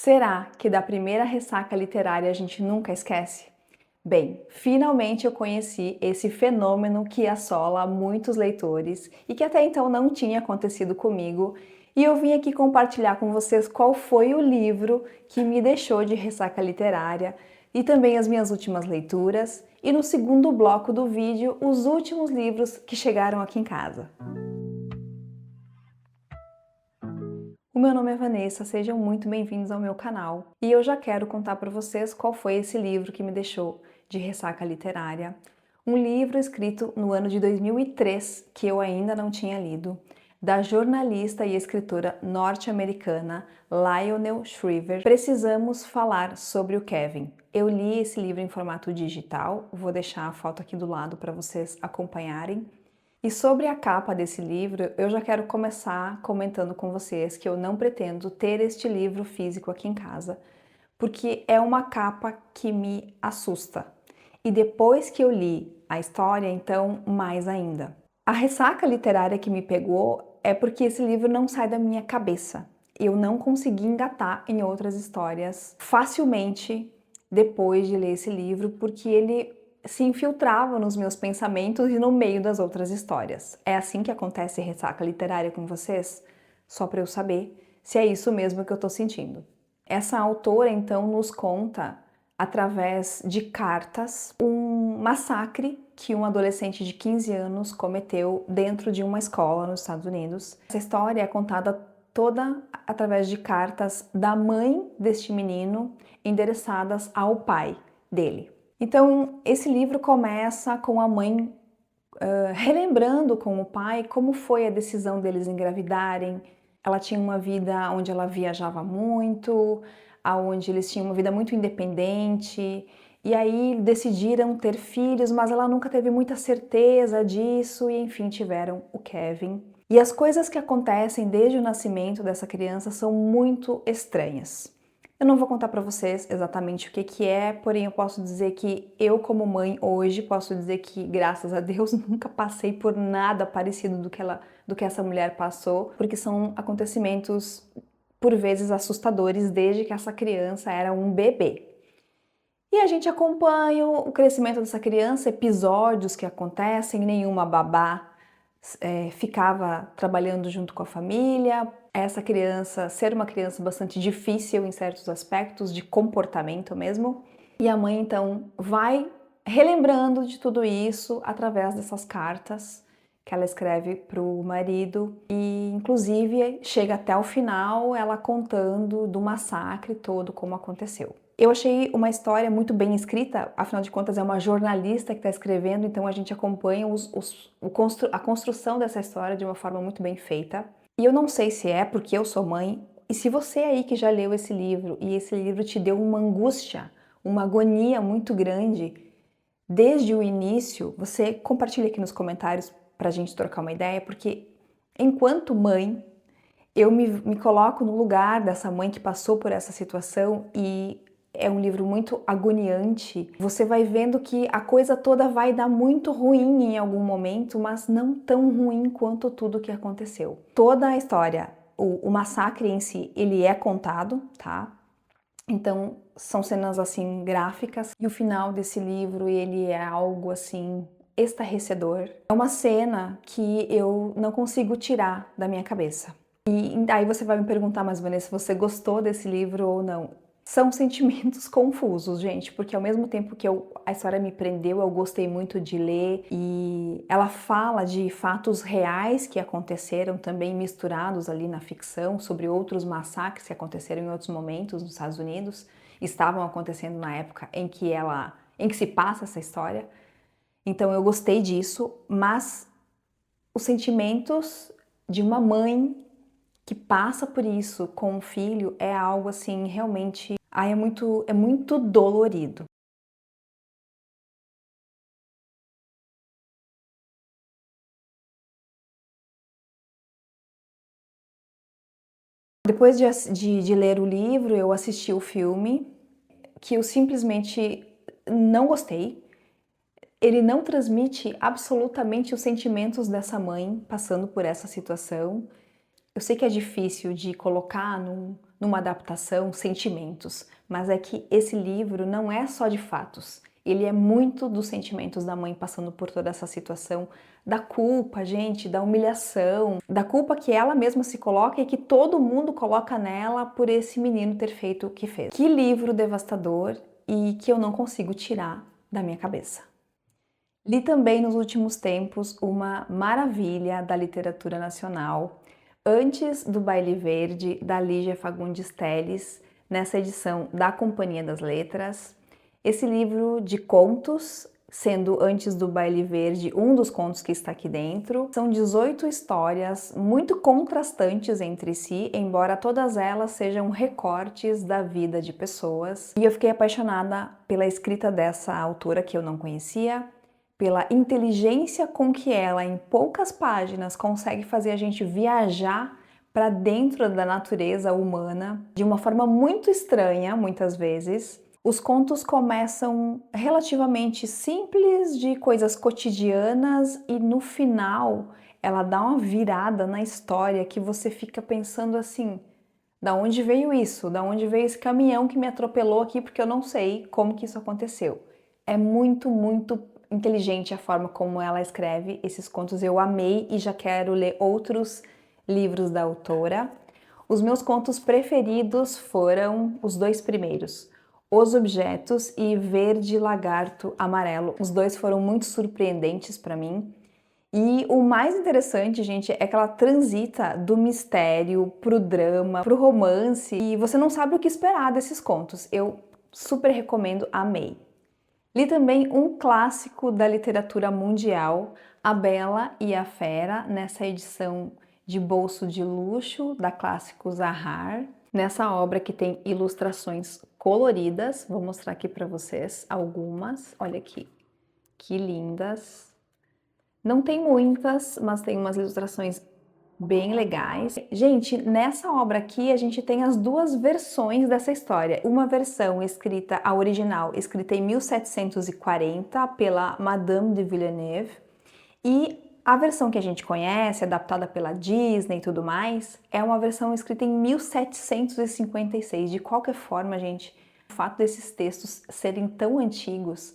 Será que da primeira ressaca literária a gente nunca esquece? Bem, finalmente eu conheci esse fenômeno que assola muitos leitores e que até então não tinha acontecido comigo, e eu vim aqui compartilhar com vocês qual foi o livro que me deixou de ressaca literária e também as minhas últimas leituras, e no segundo bloco do vídeo, os últimos livros que chegaram aqui em casa. O meu nome é Vanessa, sejam muito bem-vindos ao meu canal. E eu já quero contar para vocês qual foi esse livro que me deixou de ressaca literária. Um livro escrito no ano de 2003, que eu ainda não tinha lido, da jornalista e escritora norte-americana Lionel Shriver. Precisamos falar sobre o Kevin. Eu li esse livro em formato digital, vou deixar a foto aqui do lado para vocês acompanharem. E sobre a capa desse livro, eu já quero começar comentando com vocês que eu não pretendo ter este livro físico aqui em casa, porque é uma capa que me assusta. E depois que eu li a história, então, mais ainda. A ressaca literária que me pegou é porque esse livro não sai da minha cabeça. Eu não consegui engatar em outras histórias facilmente depois de ler esse livro, porque ele se infiltrava nos meus pensamentos e no meio das outras histórias. É assim que acontece ressaca literária com vocês? Só para eu saber se é isso mesmo que eu estou sentindo. Essa autora, então, nos conta, através de cartas, um massacre que um adolescente de 15 anos cometeu dentro de uma escola nos Estados Unidos. Essa história é contada toda através de cartas da mãe deste menino, endereçadas ao pai dele. Então, esse livro começa com a mãe relembrando com o pai como foi a decisão deles engravidarem. Ela tinha uma vida onde ela viajava muito, onde eles tinham uma vida muito independente, e aí decidiram ter filhos, mas ela nunca teve muita certeza disso, e enfim, tiveram o Kevin. E as coisas que acontecem desde o nascimento dessa criança são muito estranhas. Eu não vou contar para vocês exatamente o que é, porém eu posso dizer que eu, como mãe, hoje, posso dizer que, graças a Deus, nunca passei por nada parecido do que essa mulher passou, porque são acontecimentos, por vezes, assustadores desde que essa criança era um bebê. E a gente acompanha o crescimento dessa criança, episódios que acontecem, nenhuma babá ficava trabalhando junto com a família, essa criança ser uma criança bastante difícil em certos aspectos, de comportamento mesmo, e a mãe então vai relembrando de tudo isso através dessas cartas que ela escreve para o marido, e inclusive chega até o final ela contando do massacre todo, como aconteceu. Eu achei uma história muito bem escrita, afinal de contas é uma jornalista que está escrevendo, então a gente acompanha a construção dessa história de uma forma muito bem feita. E eu não sei se é porque eu sou mãe, e se você aí que já leu esse livro, e esse livro te deu uma angústia, uma agonia muito grande, desde o início, você compartilha aqui nos comentários para a gente trocar uma ideia, porque enquanto mãe, eu me coloco no lugar dessa mãe que passou por essa situação, e é um livro muito agoniante. Você vai vendo que a coisa toda vai dar muito ruim em algum momento, mas não tão ruim quanto tudo que aconteceu. Toda a história, o massacre em si, ele é contado, tá? Então, são cenas assim gráficas, e o final desse livro, ele é algo assim estarrecedor. É uma cena que eu não consigo tirar da minha cabeça. E aí você vai me perguntar, mas Vanessa, você gostou desse livro ou não? São sentimentos confusos, gente, porque ao mesmo tempo que a história me prendeu, eu gostei muito de ler, e ela fala de fatos reais que aconteceram também misturados ali na ficção, sobre outros massacres que aconteceram em outros momentos nos Estados Unidos, estavam acontecendo na época em que se passa essa história. Então eu gostei disso, mas os sentimentos de uma mãe que passa por isso com o filho é algo assim realmente, é muito dolorido. Depois de ler o livro, eu assisti o filme, que eu simplesmente não gostei. Ele não transmite absolutamente os sentimentos dessa mãe passando por essa situação. Eu sei que é difícil de colocar numa adaptação, sentimentos, mas é que esse livro não é só de fatos. Ele é muito dos sentimentos da mãe passando por toda essa situação, da culpa, gente, da humilhação, da culpa que ela mesma se coloca e que todo mundo coloca nela por esse menino ter feito o que fez. Que livro devastador e que eu não consigo tirar da minha cabeça. Li também nos últimos tempos uma maravilha da literatura nacional, Antes do Baile Verde, da Lígia Fagundes Telles, nessa edição da Companhia das Letras. Esse livro de contos, sendo Antes do Baile Verde um dos contos que está aqui dentro, são 18 histórias muito contrastantes entre si, embora todas elas sejam recortes da vida de pessoas. E eu fiquei apaixonada pela escrita dessa autora que eu não conhecia, pela inteligência com que ela, em poucas páginas, consegue fazer a gente viajar para dentro da natureza humana de uma forma muito estranha, muitas vezes. Os contos começam relativamente simples, de coisas cotidianas, e no final ela dá uma virada na história que você fica pensando assim: da onde veio isso? Da onde veio esse caminhão que me atropelou aqui, porque eu não sei como que isso aconteceu. É muito inteligente a forma como ela escreve esses contos. Eu amei e já quero ler outros livros da autora. Os meus contos preferidos foram os dois primeiros, Os Objetos e Verde Lagarto Amarelo. Os dois foram muito surpreendentes para mim. E o mais interessante, gente, é que ela transita do mistério pro drama, pro romance, e você não sabe o que esperar desses contos. Eu super recomendo, amei. Li também um clássico da literatura mundial, A Bela e a Fera, nessa edição de bolso de luxo da Clássicos Zahar. Nessa obra que tem ilustrações coloridas, vou mostrar aqui para vocês algumas. Olha aqui, que lindas! Não tem muitas, mas tem umas ilustrações bem legais. Gente, nessa obra aqui a gente tem as duas versões dessa história. Uma versão escrita, a original, escrita em 1740 pela Madame de Villeneuve, e a versão que a gente conhece, adaptada pela Disney e tudo mais, é uma versão escrita em 1756. De qualquer forma, gente, o fato desses textos serem tão antigos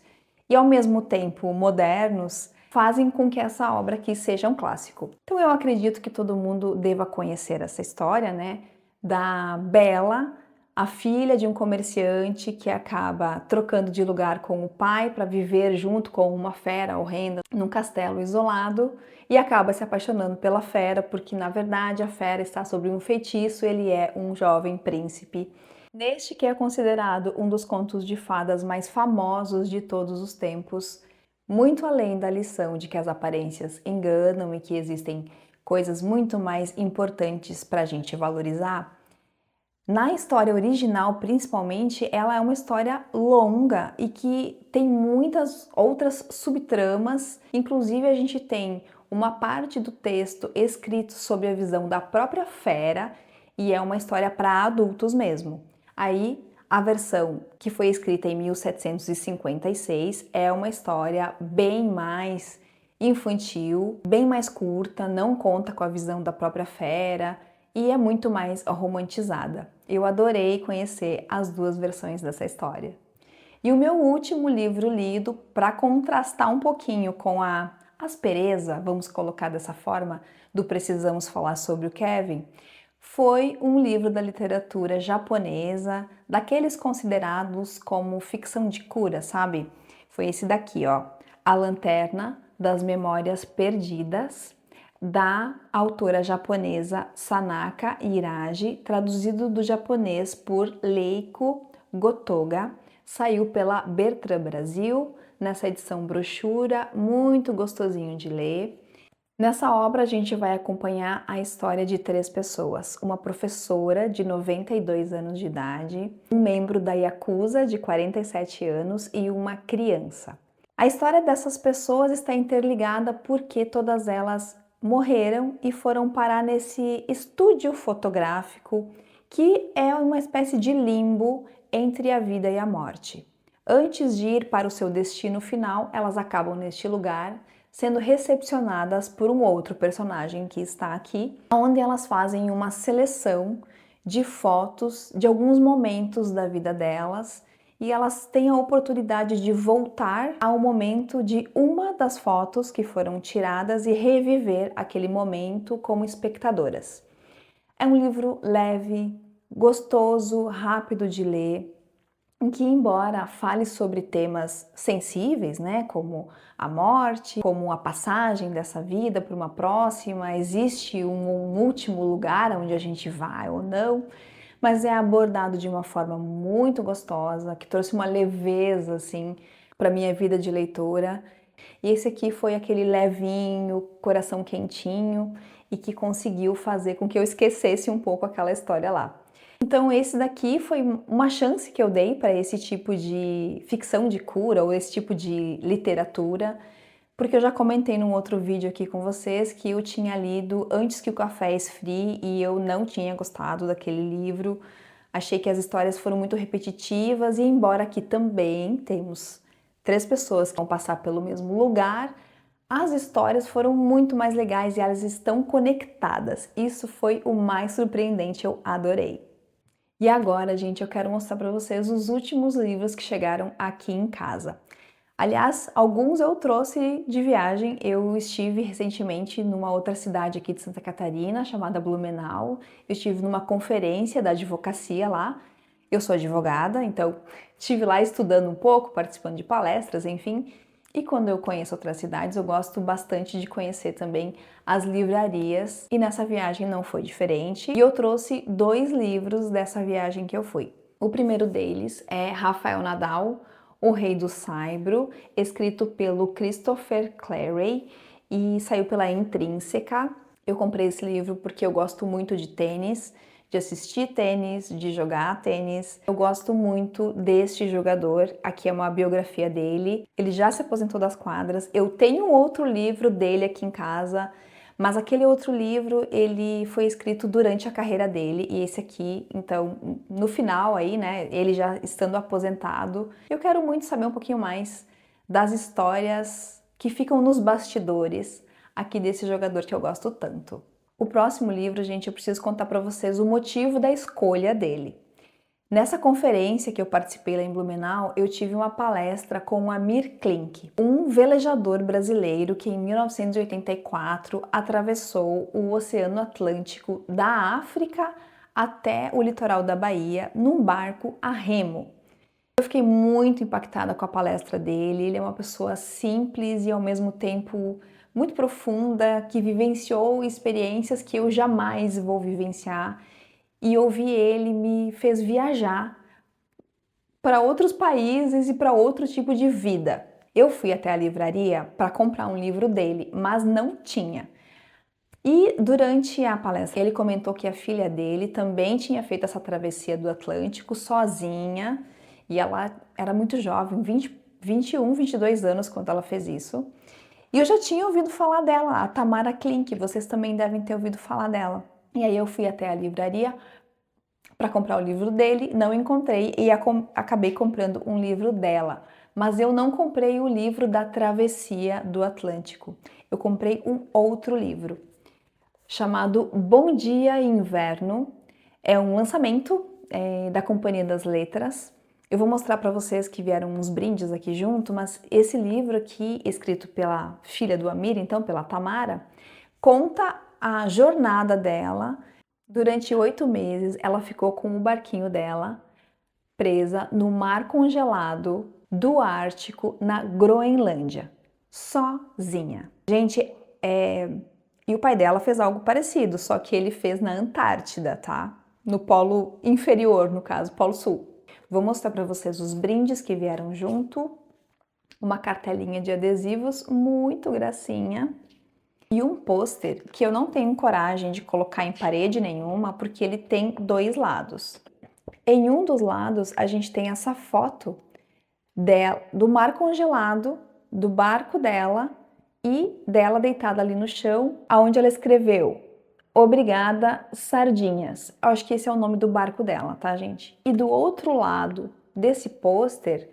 e ao mesmo tempo modernos fazem com que essa obra aqui seja um clássico. Então eu acredito que todo mundo deva conhecer essa história, né? Da Bela, a filha de um comerciante que acaba trocando de lugar com o pai para viver junto com uma fera horrenda num castelo isolado e acaba se apaixonando pela fera, porque na verdade a fera está sob um feitiço, ele é um jovem príncipe. Neste que é considerado um dos contos de fadas mais famosos de todos os tempos, muito além da lição de que as aparências enganam e que existem coisas muito mais importantes para a gente valorizar, na história original, principalmente, ela é uma história longa e que tem muitas outras subtramas. Inclusive, a gente tem uma parte do texto escrito sobre a visão da própria fera e é uma história para adultos mesmo. Aí, a versão que foi escrita em 1756 é uma história bem mais infantil, bem mais curta, não conta com a visão da própria fera e é muito mais romantizada. Eu adorei conhecer as duas versões dessa história. E o meu último livro lido, para contrastar um pouquinho com a aspereza, vamos colocar dessa forma, do Precisamos Falar sobre o Kevin, foi um livro da literatura japonesa, daqueles considerados como ficção de cura, sabe? Foi esse daqui, ó, A Lanterna das Memórias Perdidas, da autora japonesa Sanaka Hiragi, traduzido do japonês por Leiko Gotoga. Saiu pela Bertrand Brasil, nessa edição brochura, muito gostosinho de ler. Nessa obra a gente vai acompanhar a história de três pessoas, uma professora de 92 anos de idade, um membro da Yakuza de 47 anos e uma criança. A história dessas pessoas está interligada porque todas elas morreram e foram parar nesse estúdio fotográfico que é uma espécie de limbo entre a vida e a morte. Antes de ir para o seu destino final, elas acabam neste lugar sendo recepcionadas por um outro personagem que está aqui, onde elas fazem uma seleção de fotos de alguns momentos da vida delas e elas têm a oportunidade de voltar ao momento de uma das fotos que foram tiradas e reviver aquele momento como espectadoras. É um livro leve, gostoso, rápido de ler, em que, embora fale sobre temas sensíveis, né, como a morte, como a passagem dessa vida para uma próxima, existe um último lugar onde a gente vai ou não, mas é abordado de uma forma muito gostosa, que trouxe uma leveza assim para minha vida de leitora. E esse aqui foi aquele levinho, coração quentinho e que conseguiu fazer com que eu esquecesse um pouco aquela história lá. Então esse daqui foi uma chance que eu dei para esse tipo de ficção de cura ou esse tipo de literatura, porque eu já comentei num outro vídeo aqui com vocês que eu tinha lido Antes que o Café Esfrie e eu não tinha gostado daquele livro. Achei que as histórias foram muito repetitivas e embora aqui também temos 3 pessoas que vão passar pelo mesmo lugar, as histórias foram muito mais legais e elas estão conectadas. Isso foi o mais surpreendente, eu adorei. E agora, gente, eu quero mostrar para vocês os últimos livros que chegaram aqui em casa. Aliás, alguns eu trouxe de viagem. Eu estive recentemente numa outra cidade aqui de Santa Catarina, chamada Blumenau. Eu estive numa conferência da advocacia lá. Eu sou advogada, então estive lá estudando um pouco, participando de palestras, enfim. E quando eu conheço outras cidades, eu gosto bastante de conhecer também as livrarias. E nessa viagem não foi diferente. E eu trouxe 2 livros dessa viagem que eu fui. O primeiro deles é Rafael Nadal, O Rei do Saibro, escrito pelo Christopher Clarey e saiu pela Intrínseca. Eu comprei esse livro porque eu gosto muito de tênis, de assistir tênis, de jogar tênis. Eu gosto muito deste jogador, aqui é uma biografia dele. Ele já se aposentou das quadras. Eu tenho outro livro dele aqui em casa, mas aquele outro livro, ele foi escrito durante a carreira dele e esse aqui, então, no final aí, né, ele já estando aposentado, eu quero muito saber um pouquinho mais das histórias que ficam nos bastidores aqui desse jogador que eu gosto tanto. O próximo livro, gente, eu preciso contar para vocês o motivo da escolha dele. Nessa conferência que eu participei lá em Blumenau, eu tive uma palestra com o Amir Klink, um velejador brasileiro que em 1984 atravessou o Oceano Atlântico da África até o litoral da Bahia num barco a remo. Eu fiquei muito impactada com a palestra dele. Ele é uma pessoa simples e ao mesmo tempo muito profunda, que vivenciou experiências que eu jamais vou vivenciar. E ouvir ele me fez viajar para outros países e para outro tipo de vida. Eu fui até a livraria para comprar um livro dele, mas não tinha. E durante a palestra ele comentou que a filha dele também tinha feito essa travessia do Atlântico sozinha e ela era muito jovem, 21, 22 anos quando ela fez isso. E eu já tinha ouvido falar dela, a Tamara Klink, vocês também devem ter ouvido falar dela. E aí eu fui até a livraria para comprar o livro dele, não encontrei e acabei comprando um livro dela. Mas eu não comprei o livro da Travessia do Atlântico. Eu comprei um outro livro chamado Bom Dia Inverno. É um lançamento da Companhia das Letras. Eu vou mostrar para vocês que vieram uns brindes aqui junto, mas esse livro aqui, escrito pela filha do Amir, então pela Tamara, conta a jornada dela. Durante 8 meses, ela ficou com o barquinho dela presa no mar congelado do Ártico, na Groenlândia, sozinha. Gente, e o pai dela fez algo parecido, só que ele fez na Antártida, tá? No polo inferior, no caso, polo sul. Vou mostrar para vocês os brindes que vieram junto, uma cartelinha de adesivos muito gracinha e um pôster que eu não tenho coragem de colocar em parede nenhuma porque ele tem 2 lados. Em um dos lados a gente tem essa foto do mar congelado, do barco dela e dela deitada ali no chão, aonde ela escreveu Obrigada, Sardinhas. Eu acho que esse é o nome do barco dela, tá, gente? E do outro lado desse pôster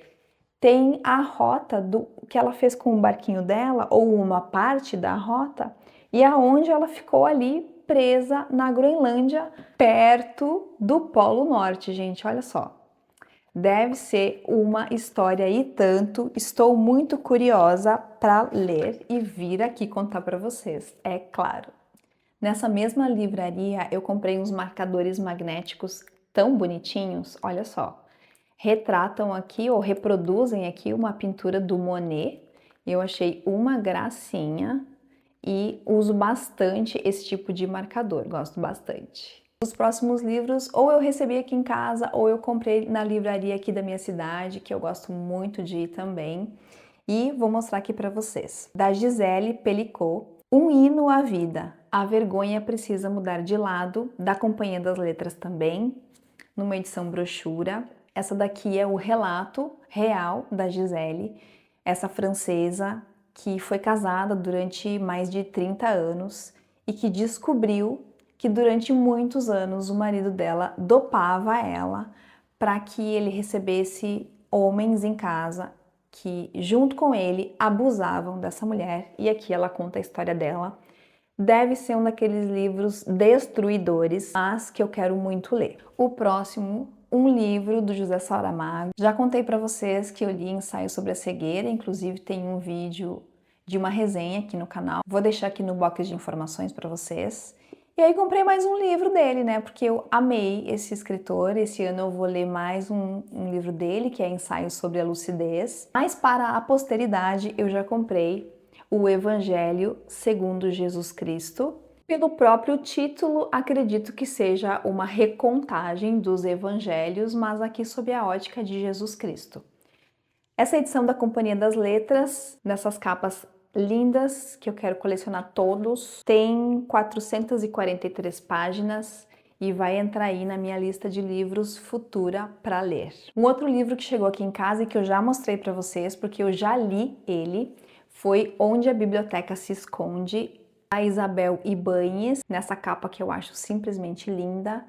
tem a rota do que ela fez com o barquinho dela, ou uma parte da rota, e aonde ela ficou ali presa na Groenlândia, perto do Polo Norte, gente, olha só. Deve ser uma história e tanto. Estou muito curiosa para ler e vir aqui contar para vocês, é claro. Nessa mesma livraria eu comprei uns marcadores magnéticos tão bonitinhos, olha só. Retratam aqui ou reproduzem aqui uma pintura do Monet. Eu achei uma gracinha e uso bastante esse tipo de marcador, gosto bastante. Os próximos livros ou eu recebi aqui em casa ou eu comprei na livraria aqui da minha cidade, que eu gosto muito de ir também. E vou mostrar aqui para vocês. Da Gisele Pelicot, Um Hino à Vida. A Vergonha Precisa Mudar de Lado, da Companhia das Letras também, numa edição brochura. Essa daqui é o relato real da Gisele, essa francesa que foi casada durante mais de 30 anos e que descobriu que durante muitos anos o marido dela dopava ela para que ele recebesse homens em casa que, junto com ele, abusavam dessa mulher. E aqui ela conta a história dela. Deve ser um daqueles livros destruidores, mas que eu quero muito ler. O próximo, um livro do José Saramago. Já contei para vocês que eu li Ensaio sobre a Cegueira, inclusive tem um vídeo de uma resenha aqui no canal. Vou deixar aqui no box de informações para vocês. E aí comprei mais um livro dele, né? Porque eu amei esse escritor. Esse ano eu vou ler mais um livro dele, que é Ensaio sobre a Lucidez. Mas para a posteridade eu já comprei o Evangelho segundo Jesus Cristo. Pelo próprio título, acredito que seja uma recontagem dos evangelhos, mas aqui sob a ótica de Jesus Cristo. Essa edição da Companhia das Letras, nessas capas lindas, que eu quero colecionar todos, tem 443 páginas e vai entrar aí na minha lista de livros futura para ler. Um outro livro que chegou aqui em casa e que eu já mostrei para vocês, porque eu já li ele, foi Onde a Biblioteca se Esconde, a Isabel Ibáñez, nessa capa que eu acho simplesmente linda.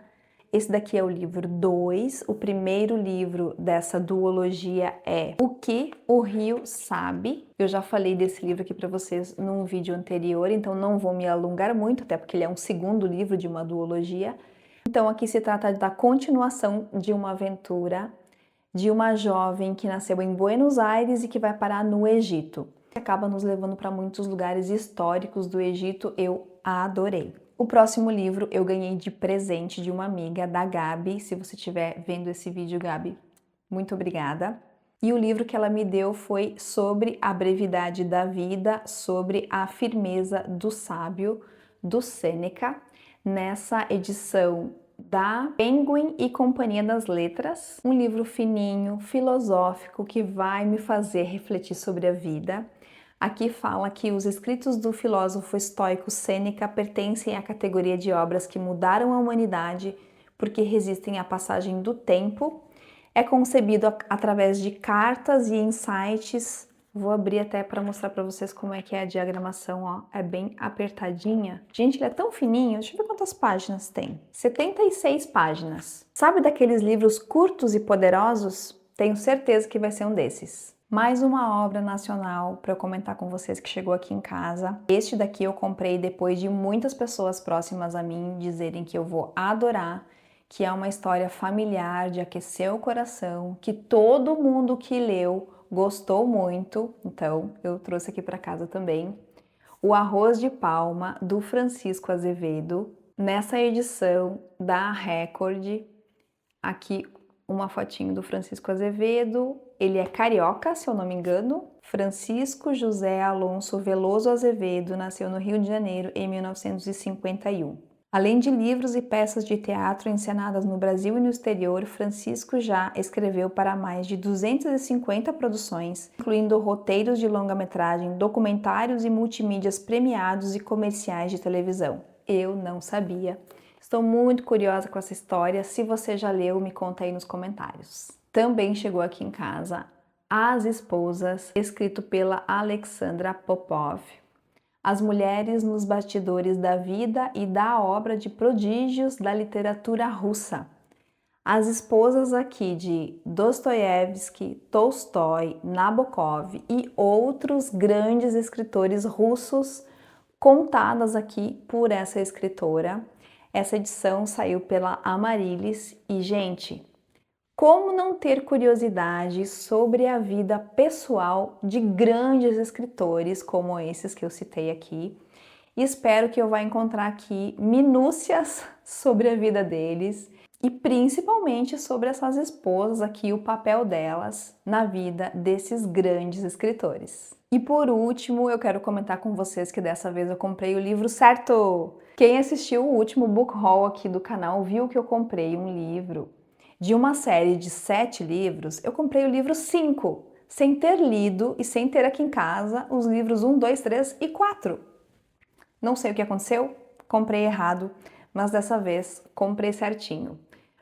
Esse daqui é o livro 2, o primeiro livro dessa duologia é O que o Rio Sabe. Eu já falei desse livro aqui para vocês num vídeo anterior, então não vou me alongar muito, até porque ele é um segundo livro de uma duologia. Então aqui se trata da continuação de uma aventura de uma jovem que nasceu em Buenos Aires e que vai parar no Egito. Acaba nos levando para muitos lugares históricos do Egito, eu a adorei. O próximo livro eu ganhei de presente de uma amiga, da Gabi. Se você estiver vendo esse vídeo, Gabi, muito obrigada. E o livro que ela me deu foi Sobre a Brevidade da Vida, sobre a firmeza do sábio, do Sêneca, nessa edição da Penguin e Companhia das Letras. Um livro fininho, filosófico, que vai me fazer refletir sobre a vida. Aqui fala que os escritos do filósofo estoico Sêneca pertencem à categoria de obras que mudaram a humanidade porque resistem à passagem do tempo. É concebido através de cartas e insights. Vou abrir até para mostrar para vocês como é que é a diagramação, ó. É bem apertadinha. Gente, ele é tão fininho. Deixa eu ver quantas páginas tem. 76 páginas. Sabe daqueles livros curtos e poderosos? Tenho certeza que vai ser um desses. Mais uma obra nacional para eu comentar com vocês que chegou aqui em casa. Este daqui eu comprei depois de muitas pessoas próximas a mim dizerem que eu vou adorar, que é uma história familiar de aquecer o coração, que todo mundo que leu gostou muito, então eu trouxe aqui para casa também. O Arroz de Palma, do Francisco Azevedo. Nessa edição da Record, aqui uma fotinho do Francisco Azevedo. Ele é carioca, se eu não me engano. Francisco José Alonso Veloso Azevedo nasceu no Rio de Janeiro em 1951. Além de livros e peças de teatro encenadas no Brasil e no exterior, Francisco já escreveu para mais de 250 produções, incluindo roteiros de longa-metragem, documentários e multimídias premiados e comerciais de televisão. Eu não sabia. Estou muito curiosa com essa história. Se você já leu, me conta aí nos comentários. Também chegou aqui em casa As Esposas, escrito pela Alexandra Popov. As mulheres nos bastidores da vida e da obra de prodígios da literatura russa. As esposas aqui de Dostoiévski, Tolstói, Nabokov e outros grandes escritores russos contadas aqui por essa escritora. Essa edição saiu pela Amaryllis e, gente, como não ter curiosidade sobre a vida pessoal de grandes escritores como esses que eu citei aqui? Espero que eu vá encontrar aqui minúcias sobre a vida deles e principalmente sobre essas esposas aqui, o papel delas na vida desses grandes escritores. E por último, eu quero comentar com vocês que dessa vez eu comprei o livro certo! Quem assistiu o último book haul aqui do canal viu que eu comprei um livro de uma série de 7 livros. Eu comprei o livro 5, sem ter lido e sem ter aqui em casa os livros 1, 2, 3 e 4. Não sei o que aconteceu, comprei errado, mas dessa vez comprei certinho.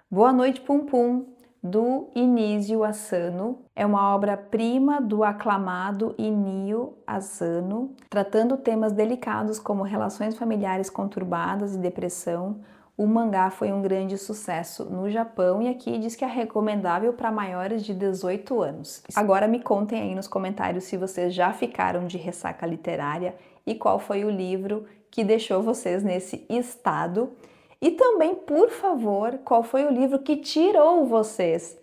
Boa Noite Pum Pum, do Inizio Asano. É uma obra-prima do aclamado Inio Asano, tratando temas delicados como relações familiares conturbadas e depressão. O mangá foi um grande sucesso no Japão e aqui diz que é recomendável para maiores de 18 anos. Agora me contem aí nos comentários se vocês já ficaram de ressaca literária e qual foi o livro que deixou vocês nesse estado. E também, por favor, qual foi o livro que tirou vocês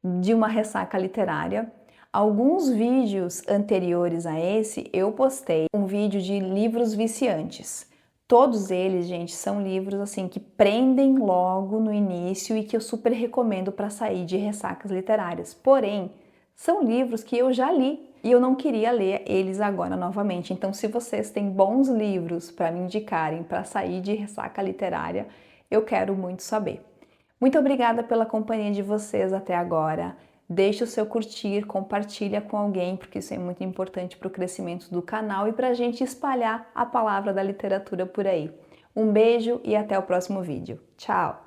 de uma ressaca literária? Alguns vídeos anteriores a esse, eu postei um vídeo de livros viciantes. Todos eles, gente, são livros assim que prendem logo no início e que eu super recomendo para sair de ressacas literárias. Porém, são livros que eu já li e eu não queria ler eles agora novamente. Então, se vocês têm bons livros para me indicarem para sair de ressaca literária, eu quero muito saber. Muito obrigada pela companhia de vocês até agora. Deixe o seu curtir, compartilha com alguém, porque isso é muito importante para o crescimento do canal e para a gente espalhar a palavra da literatura por aí. Um beijo e até o próximo vídeo. Tchau!